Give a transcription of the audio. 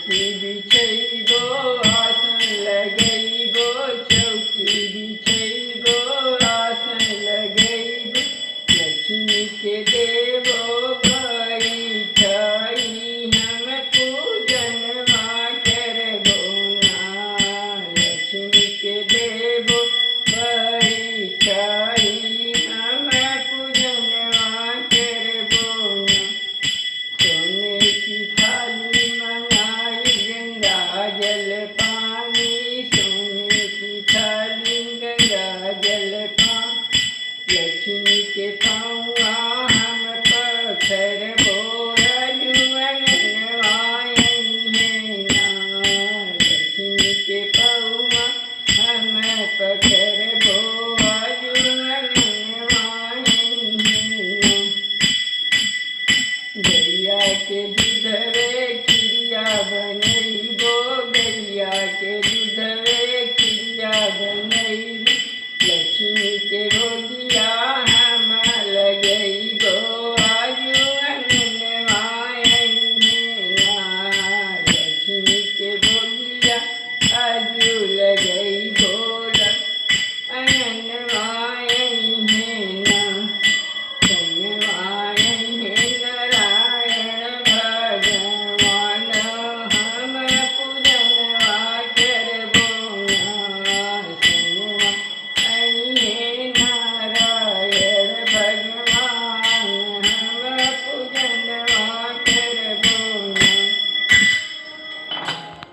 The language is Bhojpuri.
चौकी बिछैबो आसन लगैबो, चौकी बिछैबो आसन लगैबो, लक्ष्मी के देवो बैठाई हम पूजनवा करबो ना। लक्ष्मी के देवो बैठाई हम पूजनवा करबो ना। सोने की थाली मंगाई गंगा जल पानी, सोने की थाली गंगा जल पानी, लक्ष्मी के पौआ हम पखरबो अजुअनवाई है ना। लक्ष्मी के पौआ हम पखरबो अजुअनवाई है ना। गैया के दूधवे खिरिया बनैबो, गैया के दूधवे खिरिया बनैबो, लक्ष्मी के भोगिया हम लगैबो अजुअनवाई है ना। लक्ष्मी के भोगिया अजु लगैबो अननवा